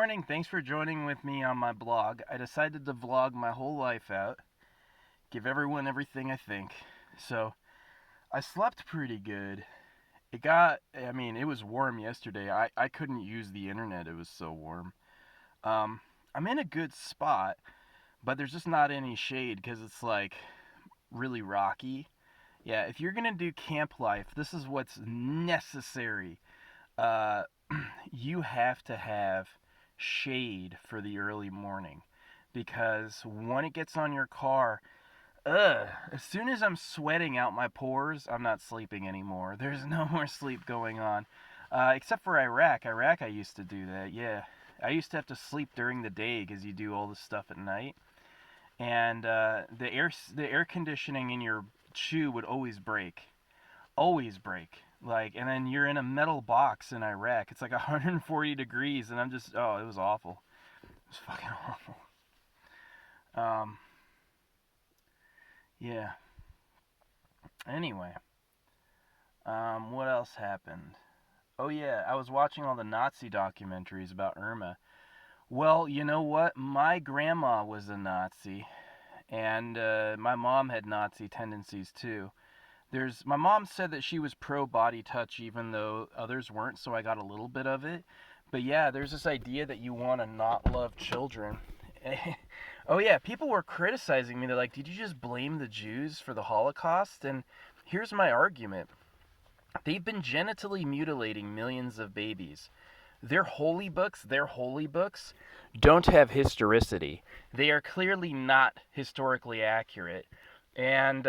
morning. Thanks for joining with me on my blog. I decided to vlog my whole life out, give everyone everything I think. So, I slept pretty good. It was warm yesterday. I couldn't use the internet, it was so warm. I'm in a good spot, but there's just not any shade because it's like really rocky. Yeah, if you're gonna do camp life, this is what's necessary. Uh, you have to have shade for the early morning because when it gets on your car, as soon as I'm sweating out my pores, I'm not sleeping anymore. There's no more sleep going on. Except for Iraq. Iraq, I used to do that, yeah. I used to have to sleep during the day because you do all this stuff at night. And the air conditioning in your shoe would always break. Always break. And then you're in a metal box in Iraq. It's like 140 degrees, and it was awful. It was fucking awful. Um, yeah. Anyway, what else happened? Oh yeah, I was watching all the Nazi documentaries about Irma. Well, you know what? My grandma was a Nazi, and my mom had Nazi tendencies too. My mom said that she was pro body touch even though others weren't, so I got a little bit of it. But yeah, there's this idea that you want to not love children. Oh yeah, people were criticizing me. They're like, "Did you just blame the Jews for the Holocaust?" And here's my argument. They've been genitally mutilating millions of babies. Their holy books don't have historicity. They are clearly not historically accurate. And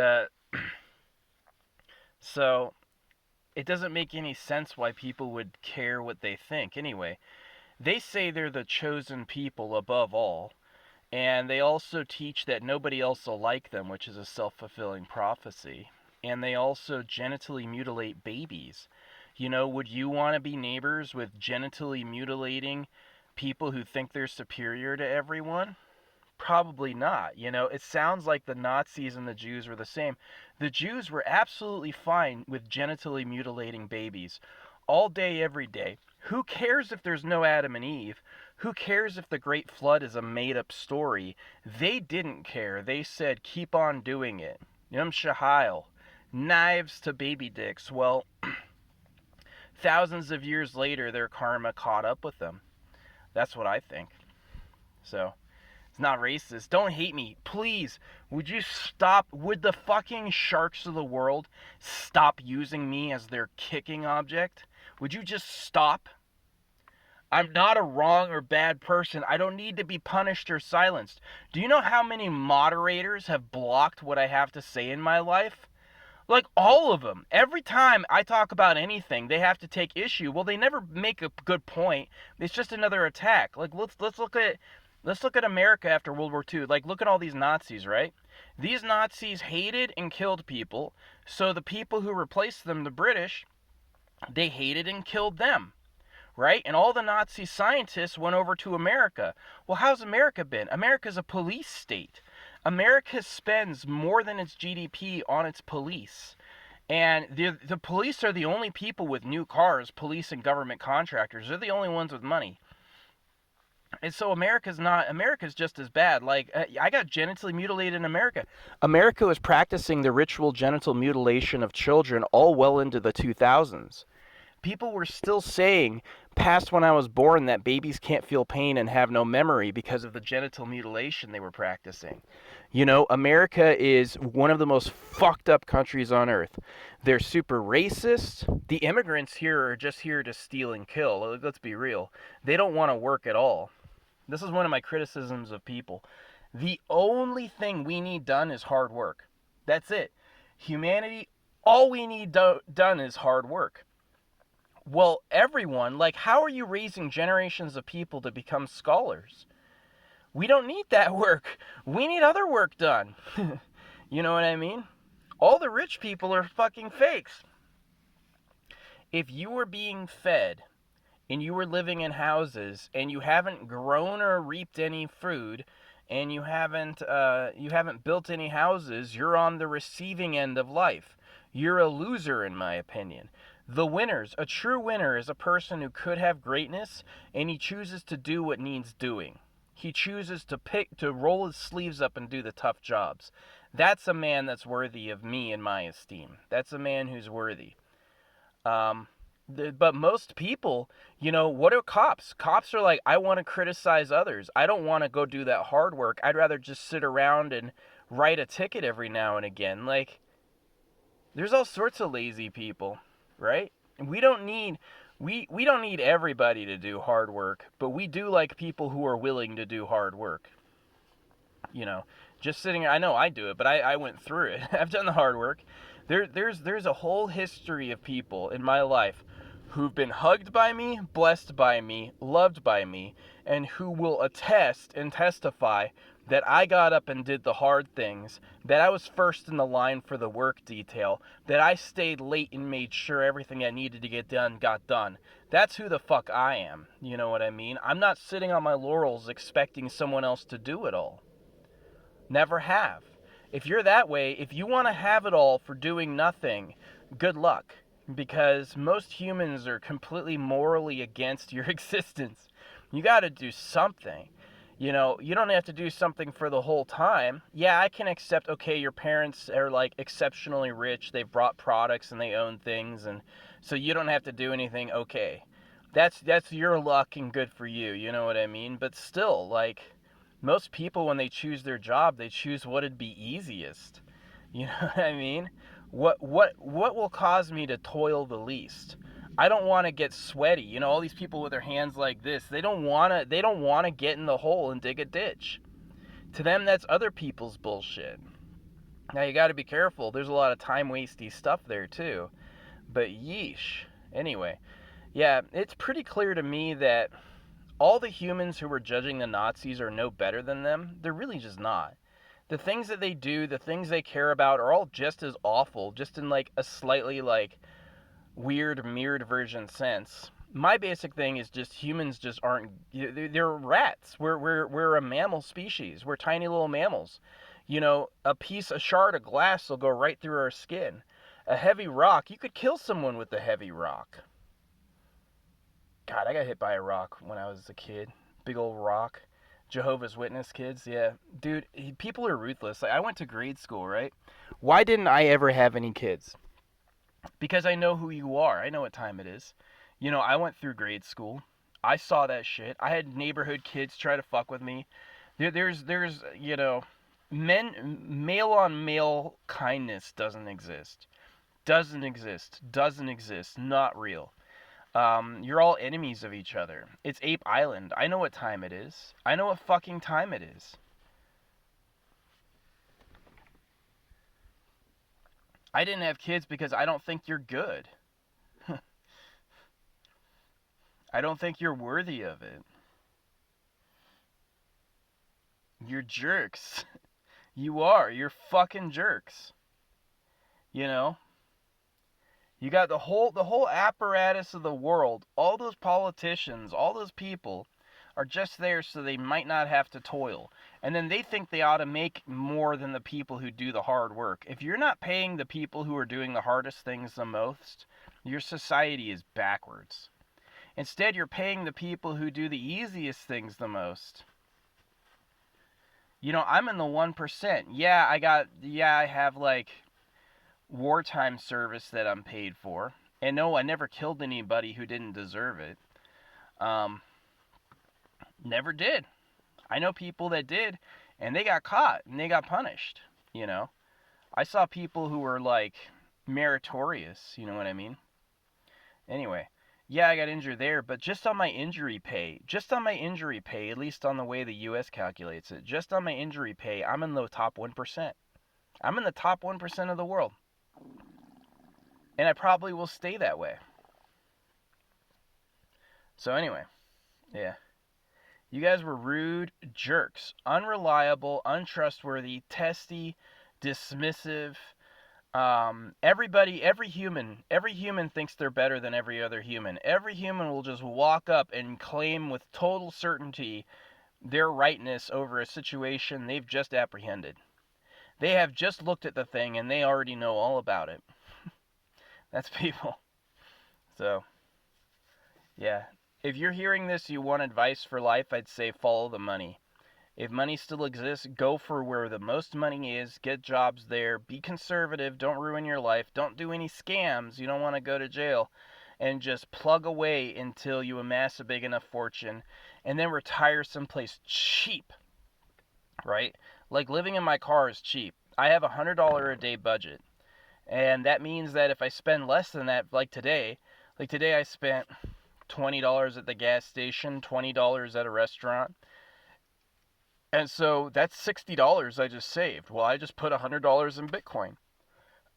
so it doesn't make any sense why people would care what they think. Anyway, they say they're the chosen people above all, and they also teach that nobody else will like them, which is a self-fulfilling prophecy. And they also genitally mutilate babies. Would you want to be neighbors with genitally mutilating people who think they're superior to everyone? Probably not. It sounds like the Nazis and the Jews were the same. The Jews were absolutely fine with genitally mutilating babies all day, every day. Who cares if there's no Adam and Eve? Who cares if the Great Flood is a made up story? They didn't care. They said, keep on doing it. Yom Shahayil. Knives to baby dicks. Well, thousands of years later, their karma caught up with them. That's what I think. So, it's not racist. Don't hate me. Please, would you stop? Would the fucking sharks of the world stop using me as their kicking object? Would you just stop? I'm not a wrong or bad person. I don't need to be punished or silenced. Do you know how many moderators have blocked what I have to say in my life? Like all of them. Every time I talk about anything, they have to take issue. Well, they never make a good point. It's just another attack. Like let's look at America after World War II. Like look at all these Nazis, right? These Nazis hated and killed people. So the people who replaced them, the British, they hated and killed them. Right? And all the Nazi scientists went over to America. Well, how's America been? America's a police state. America spends more than its GDP on its police. And the police are the only people with new cars, police and government contractors. They're the only ones with money. And so America's just as bad. Like, I got genitally mutilated in America. America was practicing the ritual genital mutilation of children all well into the 2000s. People were still saying, past when I was born, that babies can't feel pain and have no memory because of the genital mutilation they were practicing. America is one of the most fucked up countries on earth. They're super racist. The immigrants here are just here to steal and kill. Let's be real. They don't want to work at all. This is one of my criticisms of people. The only thing we need done is hard work. That's it. Humanity, all we need done is hard work. Well, everyone, how are you raising generations of people to become scholars? We don't need that work. We need other work done. You know what I mean? All the rich people are fucking fakes. If you were being fed and you were living in houses and you haven't grown or reaped any food and you haven't built any houses, you're on the receiving end of life. You're a loser, in my opinion. The winners, a true winner is a person who could have greatness and he chooses to do what needs doing. He chooses to roll his sleeves up and do the tough jobs. That's a man that's worthy of me in my esteem. That's a man who's worthy. Um, but most people, what are cops? Cops are like, I want to criticize others. I don't want to go do that hard work. I'd rather just sit around and write a ticket every now and again. Like, there's all sorts of lazy people, right? And we don't need everybody to do hard work, but we do like people who are willing to do hard work. Just sitting. I know I do it, but I went through it. I've done the hard work. There's a whole history of people in my life who've been hugged by me, blessed by me, loved by me, and who will attest and testify that I got up and did the hard things, that I was first in the line for the work detail, that I stayed late and made sure everything I needed to get done got done. That's who the fuck I am. You know what I mean? I'm not sitting on my laurels expecting someone else to do it all. Never have. If you're that way, if you want to have it all for doing nothing, good luck. Because most humans are completely morally against your existence. You got to do something. You don't have to do something for the whole time. Yeah, I can accept, okay, your parents are like exceptionally rich. They've brought products and they own things. And so you don't have to do anything. Okay. That's your luck and good for you. You know what I mean? But still, like, most people, when they choose their job, they choose what'd be easiest. You know what I mean? What will cause me to toil the least? I don't want to get sweaty. All these people with their hands like this, they don't want to get in the hole and dig a ditch. To them, that's other people's bullshit. Now you got to be careful. There's a lot of time wasty stuff there too. But yeesh. Anyway, yeah, it's pretty clear to me that all the humans who were judging the Nazis are no better than them. They're really just not. The things that they do, the things they care about are all just as awful, just in like a slightly like weird mirrored version sense. My basic thing is just humans just aren't, they're rats. We're a mammal species. We're tiny little mammals. A shard of glass will go right through our skin. A heavy rock, you could kill someone with a heavy rock. God, I got hit by a rock when I was a kid. Big old rock. Jehovah's Witness kids, yeah. Dude, people are ruthless. Like, I went to grade school, right? Why didn't I ever have any kids? Because I know who you are. I know what time it is. I went through grade school. I saw that shit. I had neighborhood kids try to fuck with me. There's male on male kindness doesn't exist. Doesn't exist. Doesn't exist. Not real. You're all enemies of each other. It's Ape Island. I know what time it is. I know what fucking time it is. I didn't have kids because I don't think you're good. I don't think you're worthy of it. You're jerks. You are. You're fucking jerks. You got the whole apparatus of the world. All those politicians, all those people are just there so they might not have to toil. And then they think they ought to make more than the people who do the hard work. If you're not paying the people who are doing the hardest things the most, your society is backwards. Instead, you're paying the people who do the easiest things the most. I'm in the 1%. I have like wartime service that I'm paid for. And no, I never killed anybody who didn't deserve it. Never did. I know people that did, and they got caught, and they got punished, I saw people who were, like, meritorious, you know what I mean? Anyway, yeah, I got injured there, but just on my injury pay, at least on the way the U.S. calculates it, just on my injury pay, I'm in the top 1%. I'm in the top 1% of the world. And I probably will stay that way. So anyway, yeah. You guys were rude jerks. Unreliable, untrustworthy, testy, dismissive. Every human thinks they're better than every other human. Every human will just walk up and claim with total certainty their rightness over a situation they've just apprehended. They have just looked at the thing and they already know all about it. That's people. So, yeah. If you're hearing this, you want advice for life, I'd say follow the money. If money still exists, go for where the most money is, get jobs there, be conservative, don't ruin your life, don't do any scams, you don't want to go to jail, and just plug away until you amass a big enough fortune, and then retire someplace cheap, right? Like living in my car is cheap. I have $100 a day budget, and that means that if I spend less than that, like today I spent $20 at the gas station, $20 at a restaurant. And so that's $60 I just saved. Well, I just put $100 in Bitcoin.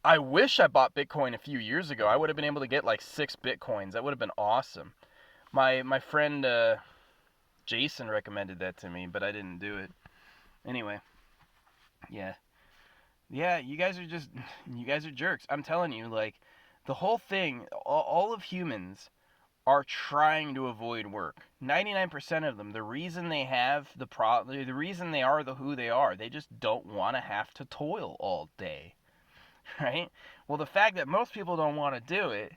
I wish I bought Bitcoin a few years ago. I would have been able to get like 6 Bitcoins. That would have been awesome. My friend Jason recommended that to me, but I didn't do it. Anyway, yeah. Yeah, you guys are jerks. I'm telling you, like, the whole thing, all of humans are trying to avoid work. 99% of them, the reason they have the reason they are who they are, they just don't want to have to toil all day, right? Well, the fact that most people don't want to do it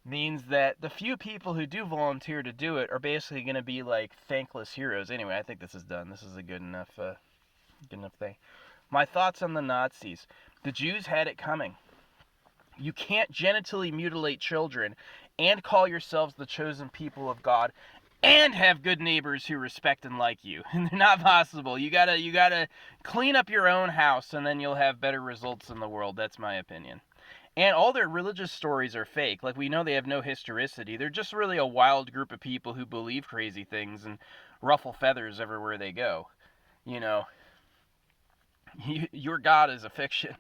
means that the few people who do volunteer to do it are basically going to be like thankless heroes. Anyway, I think this is done. This is a good enough thing. My thoughts on the Nazis. The Jews had it coming. You can't genitally mutilate children and call yourselves the chosen people of God and have good neighbors who respect and like you. They're not possible. You gotta clean up your own house, and then you'll have better results in the world. That's my opinion. And all their religious stories are fake. Like, we know they have no historicity. They're just really a wild group of people who believe crazy things and ruffle feathers everywhere they go. You know, your God is a fiction.